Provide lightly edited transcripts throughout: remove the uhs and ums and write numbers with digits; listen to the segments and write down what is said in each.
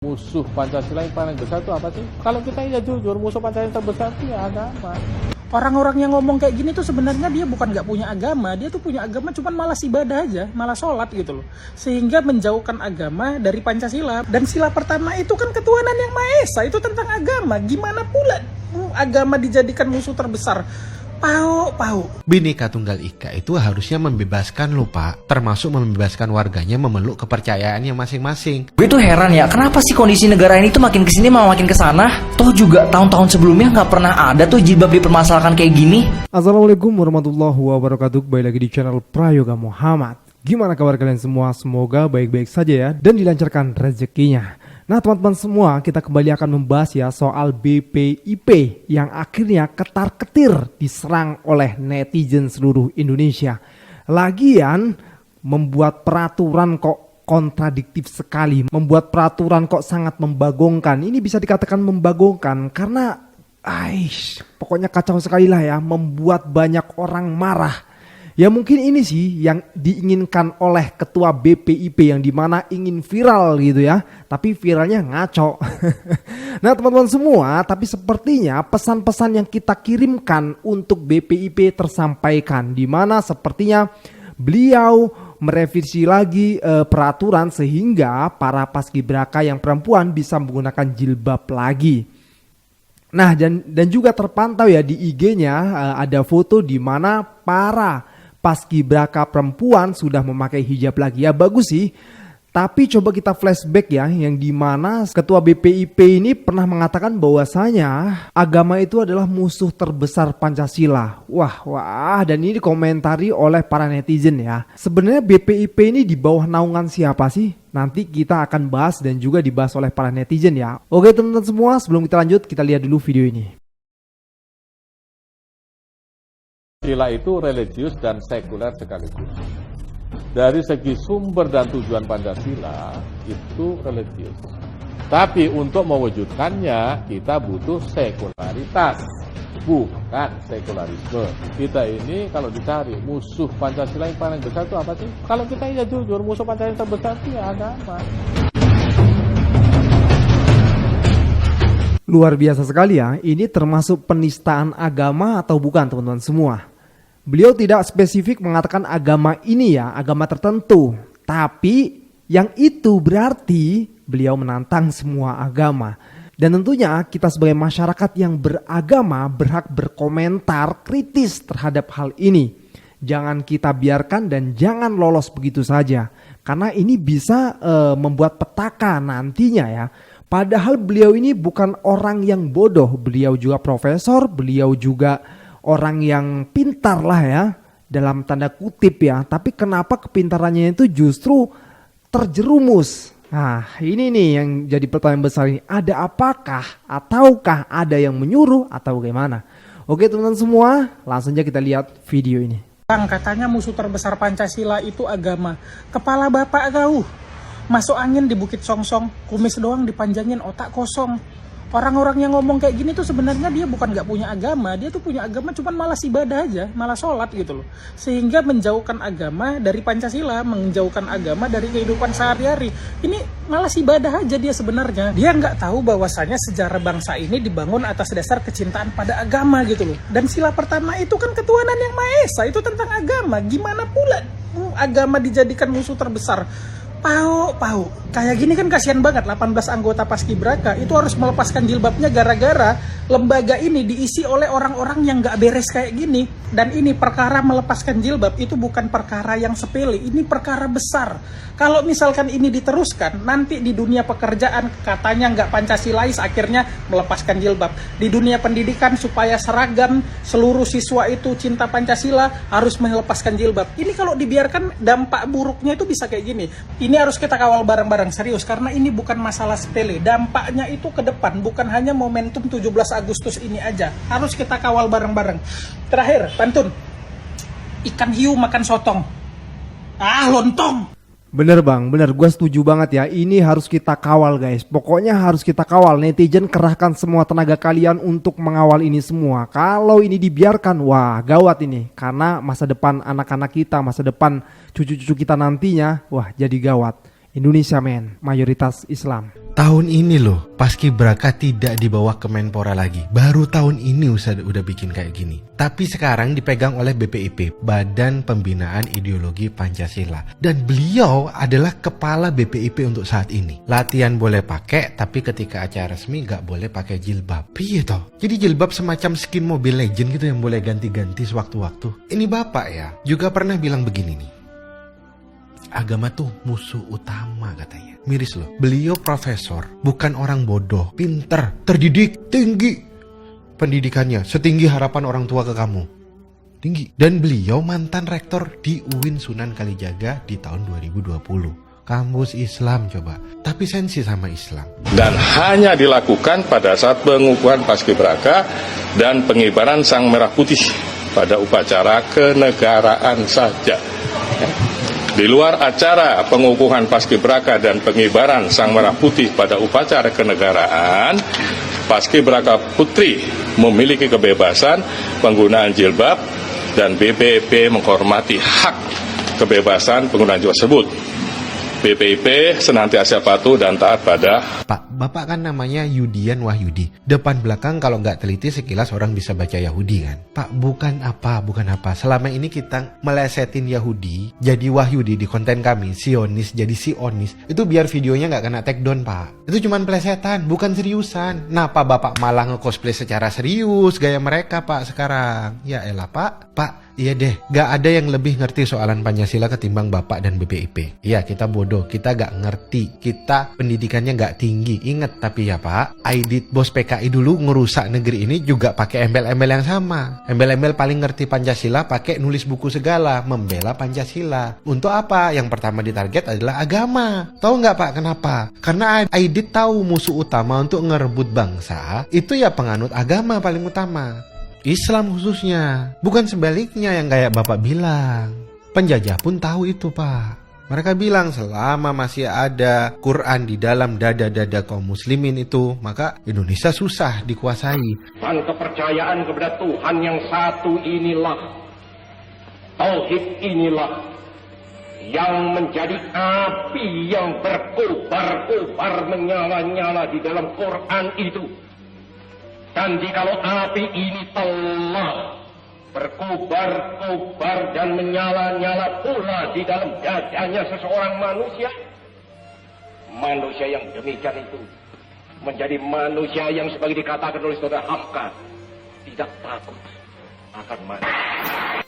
Musuh Pancasila yang paling besar itu apa sih? Kalau kita ya jujur, musuh Pancasila yang terbesar itu ya agama. Orang-orang yang ngomong kayak gini tuh sebenarnya dia bukan nggak punya agama, dia tuh punya agama cuman malas ibadah aja, malas sholat gitu loh. Sehingga menjauhkan agama dari Pancasila. Dan sila pertama itu kan ketuhanan yang Maha Esa, itu tentang agama. Gimana pula agama dijadikan musuh terbesar? Pau. Bhinneka Tunggal Ika itu harusnya membebaskan lo Pak, termasuk membebaskan warganya memeluk kepercayaannya masing-masing. Gue tuh heran ya, kenapa sih kondisi negara ini tuh makin kesini malah makin kesana? Toh juga tahun-tahun sebelumnya nggak pernah ada tuh jilbab dipermasalahkan kayak gini. Assalamualaikum warahmatullahi wabarakatuh. Kembali lagi di channel Prayoga Muhammad. Gimana kabar kalian semua? Semoga baik-baik saja ya dan dilancarkan rezekinya. Nah teman-teman semua, kita kembali akan membahas ya soal BPIP yang akhirnya ketar-ketir diserang oleh netizen seluruh Indonesia. Lagian membuat peraturan kok kontradiktif sekali, membuat peraturan kok sangat membagongkan. Ini bisa dikatakan membagongkan karena pokoknya kacau sekali lah ya, membuat banyak orang marah. Ya mungkin ini sih yang diinginkan oleh ketua BPIP yang dimana ingin viral gitu ya. Tapi viralnya ngaco. Nah teman-teman semua, tapi sepertinya pesan-pesan yang kita kirimkan untuk BPIP tersampaikan. Dimana sepertinya beliau merevisi lagi peraturan sehingga para paskibraka yang perempuan bisa menggunakan jilbab lagi. Nah dan juga terpantau ya di IG-nya ada foto di mana para paskibraka perempuan sudah memakai hijab lagi. Ya bagus sih. Tapi coba kita flashback ya, yang dimana ketua BPIP ini pernah mengatakan bahwasanya agama itu adalah musuh terbesar Pancasila. Wah, dan ini dikomentari oleh para netizen ya. Sebenarnya BPIP ini di bawah naungan siapa sih? Nanti kita akan bahas dan juga dibahas oleh para netizen ya. Oke teman-teman semua, sebelum kita lanjut, kita lihat dulu video ini. Pancasila itu religius dan sekuler sekaligus. Dari segi sumber dan tujuan Pancasila itu religius. Tapi untuk mewujudkannya kita butuh sekularitas, bukan sekularisme. Kita ini kalau dicari musuh Pancasila yang paling besar itu apa sih? Kalau kita ya jujur, musuh Pancasila yang terbesar itu ya agama. Luar biasa sekali ya, ini termasuk penistaan agama atau bukan teman-teman semua? Beliau tidak spesifik mengatakan agama ini ya, agama tertentu. Tapi yang itu berarti beliau menantang semua agama. Dan tentunya kita sebagai masyarakat yang beragama berhak berkomentar kritis terhadap hal ini. Jangan kita biarkan dan jangan lolos begitu saja. Karena ini bisa membuat petaka nantinya ya. Padahal beliau ini bukan orang yang bodoh, beliau juga profesor, beliau juga orang yang pintar lah ya, dalam tanda kutip ya. Tapi kenapa kepintarannya itu justru terjerumus? Nah ini nih yang jadi pertanyaan besar ini. Ada apakah ataukah ada yang menyuruh atau bagaimana? Oke teman-teman semua, langsung aja kita lihat video ini. Bang, katanya musuh terbesar Pancasila itu agama. Kepala bapak kau masuk angin di Bukit Songsong, kumis doang dipanjangin, otak kosong. Orang-orang yang ngomong kayak gini tuh sebenarnya dia bukan nggak punya agama, dia tuh punya agama cuman malas ibadah aja, malas sholat gitu loh. Sehingga menjauhkan agama dari Pancasila, menjauhkan agama dari kehidupan sehari-hari. Ini malas ibadah aja dia sebenarnya. Dia nggak tahu bahwasanya sejarah bangsa ini dibangun atas dasar kecintaan pada agama gitu loh. Dan sila pertama itu kan ketuhanan yang Maha Esa, itu tentang agama. Gimana pula agama dijadikan musuh terbesar? Pau. Kayak gini kan kasihan banget 18 anggota paskibraka itu harus melepaskan jilbabnya gara-gara lembaga ini diisi oleh orang-orang yang gak beres kayak gini. Dan ini perkara melepaskan jilbab itu bukan perkara yang sepele, ini perkara besar. Kalau misalkan ini diteruskan, nanti di dunia pekerjaan katanya gak Pancasilais akhirnya melepaskan jilbab. Di dunia pendidikan supaya seragam seluruh siswa itu cinta Pancasila harus melepaskan jilbab. Ini kalau dibiarkan dampak buruknya itu bisa kayak gini. Ini harus kita kawal bareng-bareng serius karena ini bukan masalah sepele. Dampaknya itu ke depan, bukan hanya momentum 17 Agustus ini aja. Harus kita kawal bareng-bareng. Terakhir, pantun. Ikan hiu makan sotong. Lontong. Bener bang, bener, gue setuju banget ya. Ini harus kita kawal guys. Pokoknya harus kita kawal. Netizen kerahkan semua tenaga kalian untuk mengawal ini semua. Kalau ini dibiarkan, wah gawat ini. Karena masa depan anak-anak kita, masa depan cucu-cucu kita nantinya, wah jadi gawat. Indonesia men, mayoritas Islam. Tahun ini loh, Paskibraka tidak dibawa ke Menpora lagi. Baru tahun ini udah bikin kayak gini. Tapi sekarang dipegang oleh BPIP, Badan Pembinaan Ideologi Pancasila. Dan beliau adalah kepala BPIP untuk saat ini. Latihan boleh pakai, tapi ketika acara resmi nggak boleh pakai jilbab. Piye toh? Jadi jilbab semacam skin Mobile Legend gitu yang boleh ganti-ganti sewaktu-waktu. Ini bapak ya, juga pernah bilang begini nih. Agama tuh musuh utama katanya. Miris loh, beliau profesor, bukan orang bodoh, pinter, terdidik, tinggi. Pendidikannya setinggi harapan orang tua ke kamu. Tinggi. Dan beliau mantan rektor di UIN Sunan Kalijaga di tahun 2020. Kampus Islam coba, tapi sensi sama Islam. Dan hanya dilakukan pada saat pengukuhan Paskibraka dan pengibaran Sang Merah Putih pada upacara kenegaraan saja. Di luar acara pengukuhan Paskibraka dan pengibaran Sang Merah Putih pada upacara kenegaraan, Paskibraka Putri memiliki kebebasan penggunaan jilbab dan BPIP menghormati hak kebebasan penggunaan jilbab tersebut. BPIP senantiasa patuh dan taat pada Pak, bapak kan namanya Yudian Wahyudi. Depan belakang kalau nggak teliti sekilas orang bisa baca Yahudi kan. Pak, bukan apa. Selama ini kita melesetin Yahudi jadi Wahyudi di konten kami. Sionis jadi Sionis. Itu biar videonya nggak kena take down, Pak. Itu cuma pelesetan, bukan seriusan. Nah, Pak, bapak malah nge-cosplay secara serius gaya mereka, Pak, sekarang. Ya elah, Pak. Iya deh, gak ada yang lebih ngerti soalan Pancasila ketimbang Bapak dan BPIP. Iya, kita bodoh, kita gak ngerti, kita pendidikannya gak tinggi. Ingat tapi ya Pak, Aidit bos PKI dulu ngerusak negeri ini juga pakai embel-embel yang sama. Embel-embel paling ngerti Pancasila pakai nulis buku segala, membela Pancasila. Untuk apa? Yang pertama ditarget adalah agama. Tahu gak Pak kenapa? Karena Aidit tahu musuh utama untuk ngerebut bangsa, itu ya penganut agama paling utama. Islam khususnya, bukan sebaliknya yang kayak Bapak bilang. Penjajah pun tahu itu Pak. Mereka bilang selama masih ada Quran di dalam dada-dada kaum muslimin itu, maka Indonesia susah dikuasai. Dan kepercayaan kepada Tuhan yang satu inilah, tauhid inilah yang menjadi api yang berkobar-kobar menyala-nyala di dalam Quran itu. Dan jikalau api ini telah berkobar-kobar dan menyala-nyala pula di dalam dadanya seseorang manusia, manusia yang demikian itu menjadi manusia yang sebagai dikatakan oleh saudara Hamka tidak takut akan mati.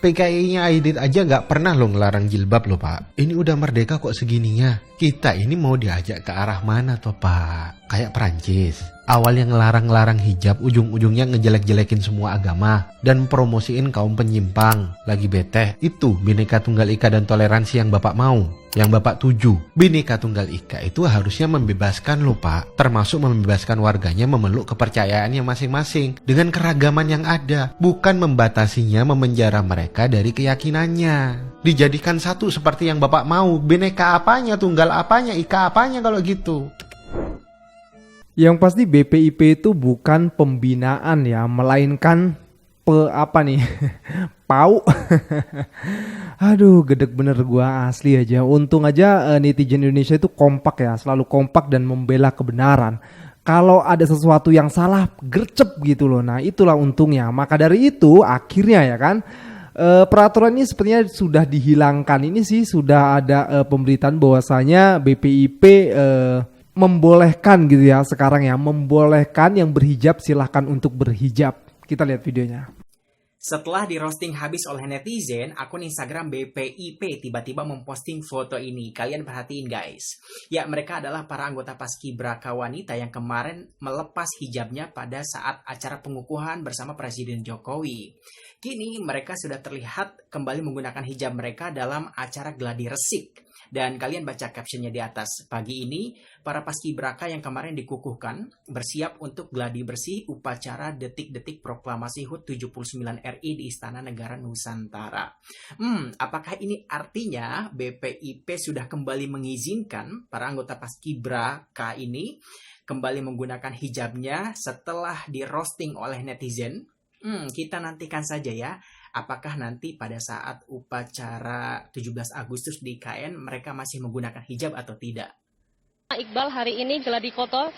PKI-nya Aidit aja nggak pernah lo ngelarang jilbab lo Pak. Ini udah merdeka kok segininya. Kita ini mau diajak ke arah mana toh Pak? Kayak Perancis. Awal yang ngelarang-larang hijab, ujung-ujungnya ngejelek-jelekin semua agama dan promosiin kaum penyimpang. Lagi bete, itu Bhinneka Tunggal Ika dan toleransi yang Bapak mau, yang Bapak tuju. Bhinneka Tunggal Ika itu harusnya membebaskan lo Pak, termasuk membebaskan warganya memeluk kepercayaannya masing-masing dengan keragaman yang ada, bukan membatasinya, memenjara mereka dari keyakinannya. Dijadikan satu seperti yang Bapak mau. Bhinneka apanya, tunggal apanya, ika apanya kalau gitu. Yang pasti BPIP itu bukan pembinaan ya, melainkan PAU. Aduh, gedeg bener gua asli aja. Untung aja netizen Indonesia itu kompak ya, selalu kompak dan membela kebenaran. Kalau ada sesuatu yang salah, gercep gitu loh. Nah, itulah untungnya. Maka dari itu akhirnya ya kan, peraturan ini sepertinya sudah dihilangkan. Ini sih sudah ada pemberitaan bahwasanya BPIP membolehkan gitu ya sekarang ya, membolehkan yang berhijab silahkan untuk berhijab. Kita lihat videonya. Setelah di roasting habis oleh netizen, akun Instagram BPIP tiba-tiba memposting foto ini. Kalian perhatiin guys. Ya, mereka adalah para anggota Paskibraka wanita yang kemarin melepas hijabnya pada saat acara pengukuhan bersama Presiden Jokowi. Kini mereka sudah terlihat kembali menggunakan hijab mereka dalam acara gladi resik. Dan kalian baca captionnya di atas. Pagi ini, para paskibraka yang kemarin dikukuhkan bersiap untuk gladi bersih upacara detik-detik proklamasi HUT 79 RI di Istana Negara Nusantara. Apakah ini artinya BPIP sudah kembali mengizinkan para anggota paskibraka ini kembali menggunakan hijabnya setelah di roasting oleh netizen? Kita nantikan saja ya. Apakah nanti pada saat upacara 17 Agustus di IKN mereka masih menggunakan hijab atau tidak? Iqbal hari ini Geladi Koto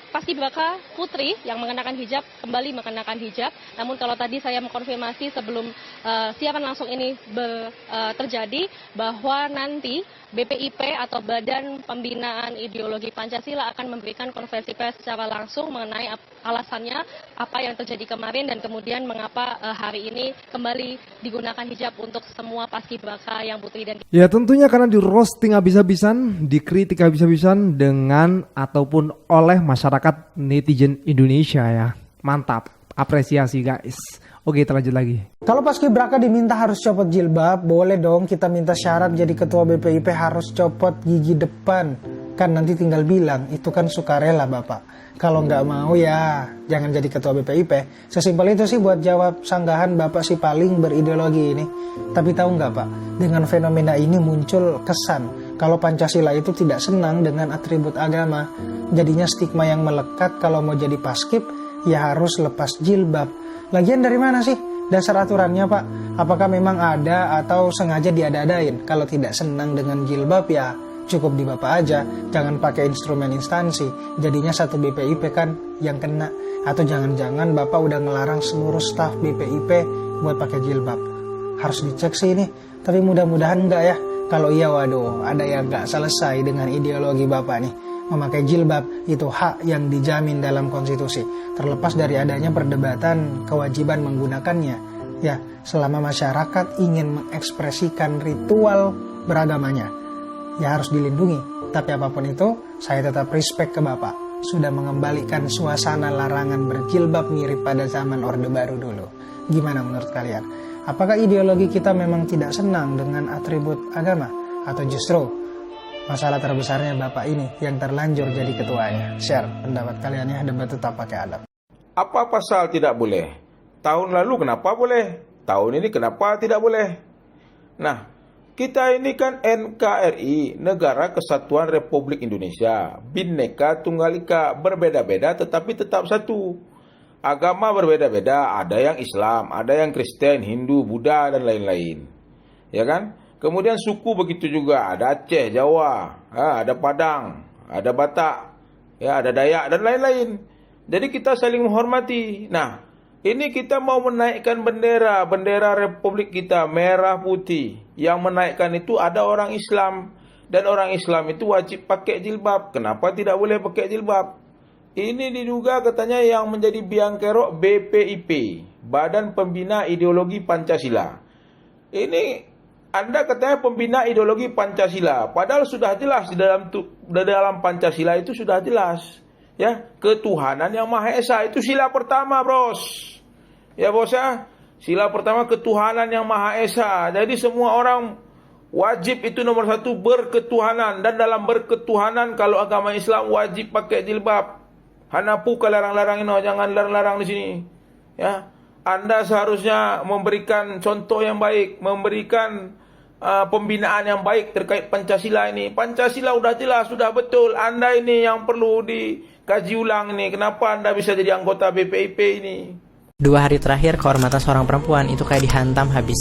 Paskibraka putri yang mengenakan hijab kembali mengenakan hijab. Namun kalau tadi saya mengkonfirmasi sebelum siaran langsung ini terjadi bahwa nanti BPIP atau Badan Pembinaan Ideologi Pancasila akan memberikan konferensi pers secara langsung mengenai alasannya apa yang terjadi kemarin dan kemudian mengapa hari ini kembali digunakan hijab untuk semua paskibraka yang putri dan Ya tentunya karena di roasting habis-habisan, dikritik habis-habisan dengan ataupun oleh masyarakat netizen Indonesia ya. Mantap, apresiasi guys. Oke, kita lanjut lagi. Kalau paskibraka diminta harus copot jilbab, boleh dong kita minta syarat jadi ketua BPIP harus copot gigi depan. Kan nanti tinggal bilang, itu kan sukarela Bapak. Kalau nggak mau ya jangan jadi ketua BPIP. Sesimpel itu sih buat jawab sanggahan Bapak si paling berideologi ini. Tapi tahu nggak Pak, dengan fenomena ini muncul kesan kalau Pancasila itu tidak senang dengan atribut agama. Jadinya stigma yang melekat kalau mau jadi paskib ya harus lepas jilbab. Lagian dari mana sih dasar aturannya Pak? Apakah memang ada atau sengaja diada-adain? Kalau tidak senang dengan jilbab ya cukup di Bapak aja, jangan pakai instrumen instansi. Jadinya satu BPIP kan yang kena. Atau jangan-jangan Bapak udah ngelarang seluruh staf BPIP buat pakai jilbab. Harus dicek sih ini, tapi mudah-mudahan enggak ya. Kalau iya waduh, ada yang enggak selesai dengan ideologi Bapak nih. Memakai jilbab itu hak yang dijamin dalam konstitusi, terlepas dari adanya perdebatan kewajiban menggunakannya. Ya, selama masyarakat ingin mengekspresikan ritual beragamanya, ya harus dilindungi. Tapi apapun itu, saya tetap respect ke Bapak. Sudah mengembalikan suasana larangan berjilbab mirip pada zaman Orde Baru dulu. Gimana menurut kalian? Apakah ideologi kita memang tidak senang dengan atribut agama? Atau justru masalah terbesarnya Bapak ini yang terlanjur jadi ketuanya? Share pendapat kalian ya, debat tetap pakai adab. Apa pasal tidak boleh? Tahun lalu kenapa boleh? Tahun ini kenapa tidak boleh? Nah, kita ini kan NKRI, Negara Kesatuan Republik Indonesia. Bhinneka Tunggal Ika, berbeda-beda tetapi tetap satu. Agama berbeda-beda, ada yang Islam, ada yang Kristen, Hindu, Buddha, dan lain-lain. Ya kan? Kemudian suku begitu juga, ada Aceh, Jawa, ada Padang, ada Batak, ya, ada Dayak, dan lain-lain. Jadi kita saling menghormati. Nah, ini kita mau menaikkan bendera Republik kita, merah putih. Yang menaikkan itu ada orang Islam. Dan orang Islam itu wajib pakai jilbab. Kenapa tidak boleh pakai jilbab? Ini diduga katanya yang menjadi biang kerok BPIP, Badan Pembina Ideologi Pancasila. Ini Anda katanya pembina ideologi Pancasila, padahal sudah jelas di dalam Pancasila itu sudah jelas, ya, ketuhanan yang Maha Esa itu sila pertama, Bros. Ya, Bos ya. Sila pertama ketuhanan yang Maha Esa. Jadi semua orang wajib itu nomor satu berketuhanan, dan dalam berketuhanan kalau agama Islam wajib pakai jilbab. Hanapuka larang-larang ini, jangan larang-larang di sini. Ya, Anda seharusnya memberikan contoh yang baik, memberikan pembinaan yang baik terkait Pancasila ini. Pancasila udah jelas, sudah betul. Anda ini yang perlu dikaji ulang ini. Kenapa Anda bisa jadi anggota BPIP ini? 2 hari terakhir kehormatan seorang perempuan itu kayak dihantam habis.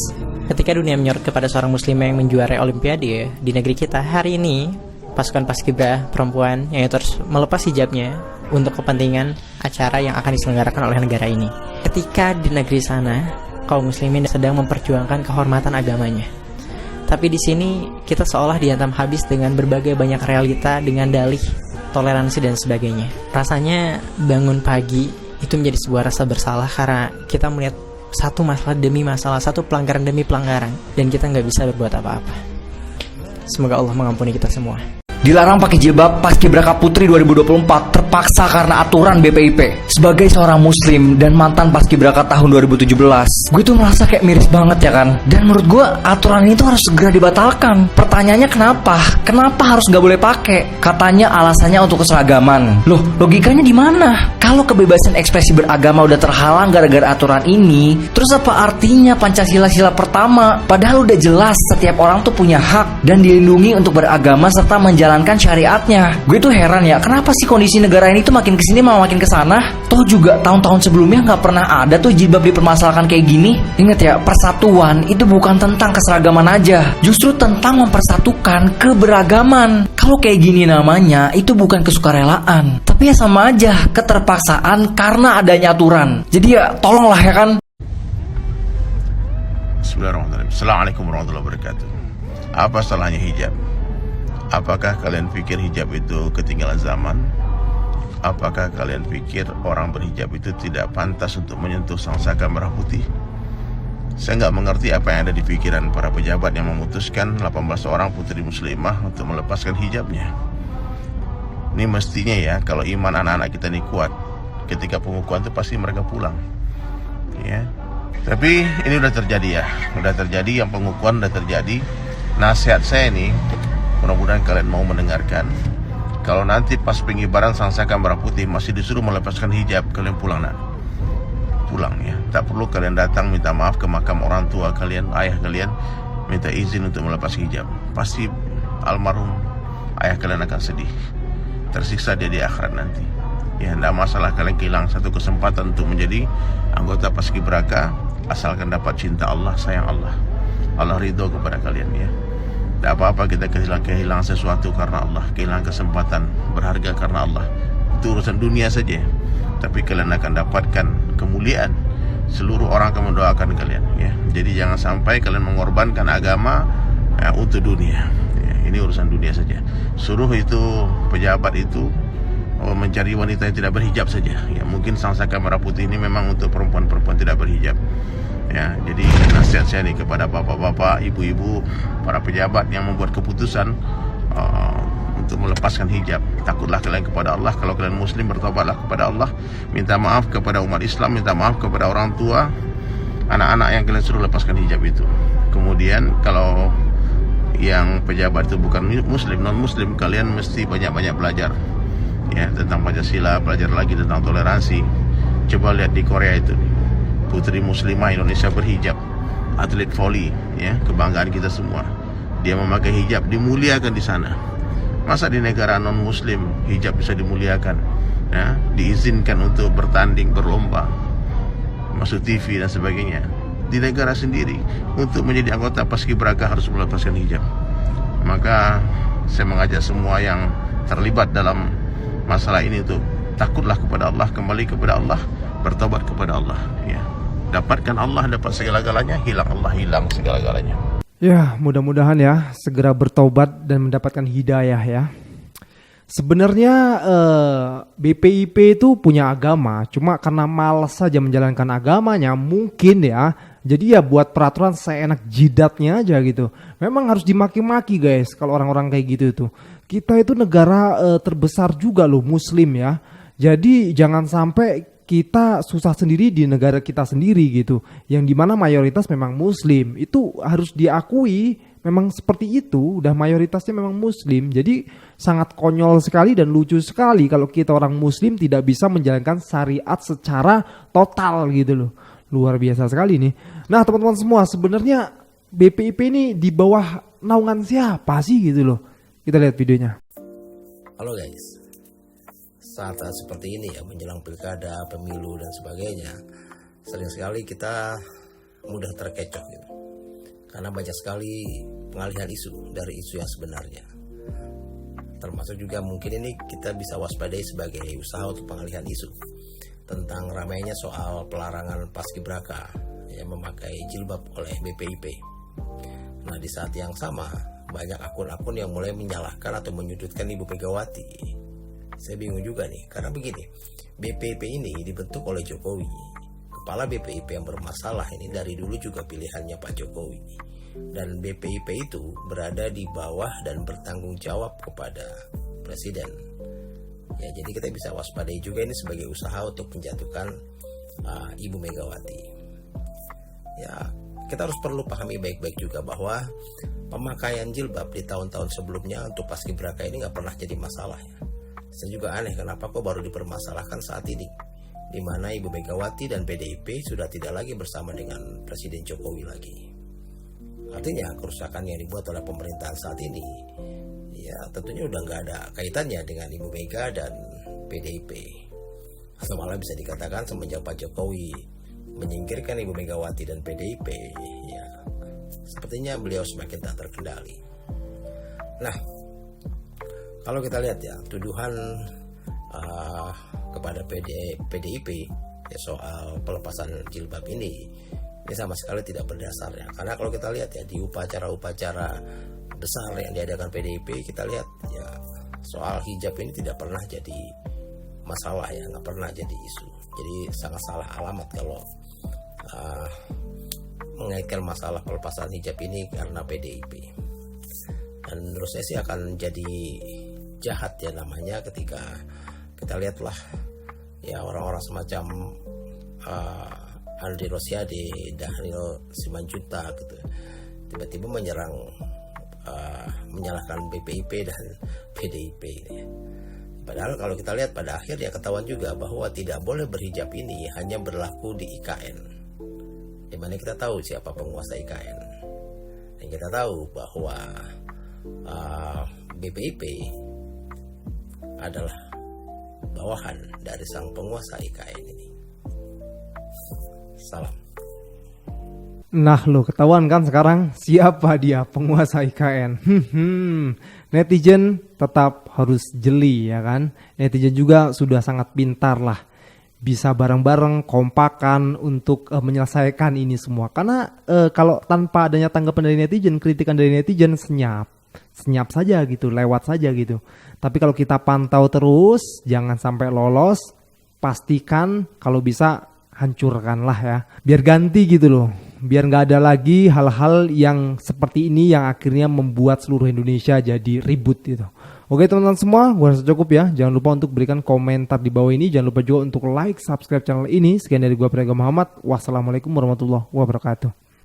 Ketika dunia menyorot kepada seorang muslimah yang menjuarai olimpiade di negeri kita, hari ini pasukan paskibra perempuan yang terus melepas hijabnya untuk kepentingan acara yang akan diselenggarakan oleh negara ini. Ketika di negeri sana kaum muslimin sedang memperjuangkan kehormatan agamanya, tapi di sini kita seolah dihantam habis dengan berbagai banyak realita dengan dalih toleransi dan sebagainya. Rasanya bangun pagi itu menjadi sebuah rasa bersalah karena kita melihat satu masalah demi masalah, satu pelanggaran demi pelanggaran, dan kita nggak bisa berbuat apa-apa. Semoga Allah mengampuni kita semua. Dilarang pakai jilbab Paskibraka Putri 2024 terpaksa karena aturan BPIP. Sebagai seorang muslim dan mantan Paskibraka tahun 2017, gue tuh merasa kayak miris banget ya kan. Dan menurut gue aturan ini tuh harus segera dibatalkan. Pertanyaannya kenapa? Kenapa harus gak boleh pakai? Katanya alasannya untuk keseragaman. Loh, logikanya di mana? Kalau kebebasan ekspresi beragama udah terhalang gara-gara aturan ini, terus apa artinya Pancasila sila pertama? Padahal udah jelas setiap orang tuh punya hak dan dilindungi untuk beragama serta menjalankan menjalankan syariatnya. Gue tuh heran ya, kenapa sih kondisi negara ini tuh makin kesini malah makin kesana? Toh juga tahun-tahun sebelumnya nggak pernah ada tuh jilbab dipermasalahkan kayak gini. Ingat ya, persatuan itu bukan tentang keseragaman aja, justru tentang mempersatukan keberagaman. Kalau kayak gini namanya, itu bukan kesukarelaan, tapi ya sama aja keterpaksaan karena adanya aturan. Jadi ya tolonglah ya kan. Bismillahirrahmanirrahim. Assalamualaikum warahmatullahi wabarakatuh. Apa salahnya hijab? Apakah kalian pikir hijab itu ketinggalan zaman? Apakah kalian pikir orang berhijab itu tidak pantas untuk menyentuh sangsaka merah putih? Saya nggak mengerti apa yang ada di pikiran para pejabat yang memutuskan 18 orang putri muslimah untuk melepaskan hijabnya. Ini mestinya ya, kalau iman anak-anak kita ini kuat, ketika pengukuhan itu pasti mereka pulang. Ya. Tapi ini udah terjadi ya, udah terjadi, yang pengukuhan udah terjadi. Nasihat saya ini, mudah-mudahan kalian mau mendengarkan. Kalau nanti pas pengibaran sangsaka merah putih masih disuruh melepaskan hijab, kalian pulang nak. Pulang ya, tak perlu kalian datang minta maaf ke makam orang tua kalian, ayah kalian, minta izin untuk melepas hijab. Pasti almarhum ayah kalian akan sedih, tersiksa dia di akhirat nanti. Ya, tidak masalah kalian kehilangan satu kesempatan untuk menjadi anggota paskibraka, asalkan dapat cinta Allah, sayang Allah, Allah ridho kepada kalian ya. Tidak apa-apa kita kehilangan sesuatu karena Allah, kehilangan kesempatan berharga karena Allah. Itu urusan dunia saja. Tapi kalian akan dapatkan kemuliaan. Seluruh orang akan mendoakan kalian ya. Jadi jangan sampai kalian mengorbankan agama ya, untuk dunia ya, ini urusan dunia saja. Suruh itu pejabat itu mencari wanita yang tidak berhijab saja ya. Mungkin sangsaka merah putih ini memang untuk perempuan-perempuan tidak berhijab ya. Jadi nasihat saya nih kepada bapak-bapak, ibu-ibu, para pejabat yang membuat keputusan untuk melepaskan hijab, takutlah kalian kepada Allah. Kalau kalian muslim, bertobatlah kepada Allah, minta maaf kepada umat Islam, minta maaf kepada orang tua anak-anak yang kalian suruh lepaskan hijab itu. Kemudian kalau yang pejabat itu bukan muslim, non muslim, kalian mesti banyak-banyak belajar ya tentang Pancasila, belajar lagi tentang toleransi. Coba lihat di Korea itu, putri muslimah Indonesia berhijab, atlet voli ya, kebanggaan kita semua. Dia memakai hijab, dimuliakan di sana. Masa di negara non muslim hijab bisa dimuliakan ya, diizinkan untuk bertanding, berlomba, masuk TV dan sebagainya. Di negara sendiri untuk menjadi anggota paskibraka harus melepaskan hijab. Maka saya mengajak semua yang terlibat dalam masalah ini untuk takutlah kepada Allah, kembali kepada Allah, bertobat kepada Allah ya. Dapatkan Allah, dapat segala-galanya, hilang Allah, hilang segala-galanya. Ya, mudah-mudahan ya segera bertobat dan mendapatkan hidayah ya. Sebenarnya BPIP itu punya agama, cuma karena malas saja menjalankan agamanya mungkin ya. Jadi ya buat peraturan seenak jidatnya aja gitu. Memang harus dimaki-maki guys kalau orang-orang kayak gitu itu. Kita itu negara terbesar juga loh muslim ya. Jadi jangan sampai kita susah sendiri di negara kita sendiri gitu, yang dimana mayoritas memang muslim. Itu harus diakui, memang seperti itu, udah mayoritasnya memang muslim. Jadi sangat konyol sekali dan lucu sekali kalau kita orang muslim tidak bisa menjalankan syariat secara total gitu loh. Luar biasa sekali nih. Nah teman-teman semua, sebenarnya BPIP ini di bawah naungan siapa sih gitu loh. Kita lihat videonya. Halo guys, saat-saat seperti ini ya, menjelang pilkada, pemilu dan sebagainya, sering sekali kita mudah terkecoh gitu. Karena banyak sekali pengalihan isu dari isu yang sebenarnya. Termasuk juga mungkin ini kita bisa waspadai sebagai usaha untuk pengalihan isu tentang ramainya soal pelarangan paskibraka yang memakai jilbab oleh BPIP. Nah di saat yang sama banyak akun-akun yang mulai menyalahkan atau menyudutkan Ibu Megawati. Saya bingung juga nih, karena begini, BPIP ini dibentuk oleh Jokowi. Kepala BPIP yang bermasalah ini dari dulu juga pilihannya Pak Jokowi. Dan BPIP itu berada di bawah dan bertanggung jawab kepada Presiden. Ya, jadi kita bisa waspadai juga ini sebagai usaha untuk menjatuhkan Ibu Megawati. Ya, kita harus perlu pahami baik-baik juga bahwa pemakaian jilbab di tahun-tahun sebelumnya untuk paskibraka ini nggak pernah jadi masalah ya. Saya juga aneh kenapa kok baru dipermasalahkan saat ini, di mana Ibu Megawati dan PDIP sudah tidak lagi bersama dengan Presiden Jokowi lagi. Artinya kerusakan yang dibuat oleh pemerintahan saat ini ya ya tentunya udah nggak ada kaitannya dengan Ibu Mega dan PDIP. Atau malah bisa dikatakan semenjak Pak Jokowi menyingkirkan Ibu Megawati dan PDIP, ya sepertinya beliau semakin tak terkendali. Nah, kalau kita lihat ya tuduhan kepada PDIP ya soal pelepasan jilbab ini sama sekali tidak berdasar ya. Karena kalau kita lihat ya di upacara-upacara besar yang diadakan PDIP, kita lihat ya soal hijab ini tidak pernah jadi masalah ya, nggak pernah jadi isu. Jadi sangat salah alamat kalau mengaitkan masalah pelepasan hijab ini karena PDIP. Dan menurut saya sih akan jadi jahat ya namanya ketika kita lihatlah ya orang-orang semacam Andri Rosiade, Daniel Simanjuntak gitu, tiba-tiba menyalahkan BPIP dan PDIP ini. Padahal kalau kita lihat pada akhir ya ketahuan juga bahwa tidak boleh berhijab ini hanya berlaku di IKN. Dimana kita tahu siapa penguasa IKN. Dan kita tahu bahwa BPIP adalah bawahan dari sang penguasa IKN ini. Salam. Nah lo ketahuan kan sekarang siapa dia penguasa IKN. Netizen tetap harus jeli ya kan. Netizen juga sudah sangat pintar lah. Bisa bareng-bareng kompakan untuk menyelesaikan ini semua. Karena kalau tanpa adanya tanggapan dari netizen, kritikan dari netizen senyap saja gitu, lewat saja gitu. Tapi kalau kita pantau terus, jangan sampai lolos, pastikan kalau bisa hancurkanlah ya. Biar ganti gitu loh. Biar nggak ada lagi hal-hal yang seperti ini yang akhirnya membuat seluruh Indonesia jadi ribut gitu. Oke teman-teman semua, gue rasa cukup ya. Jangan lupa untuk berikan komentar di bawah ini. Jangan lupa juga untuk like, subscribe channel ini. Sekian dari gue Prayoga Muhammad. Wassalamualaikum warahmatullahi wabarakatuh.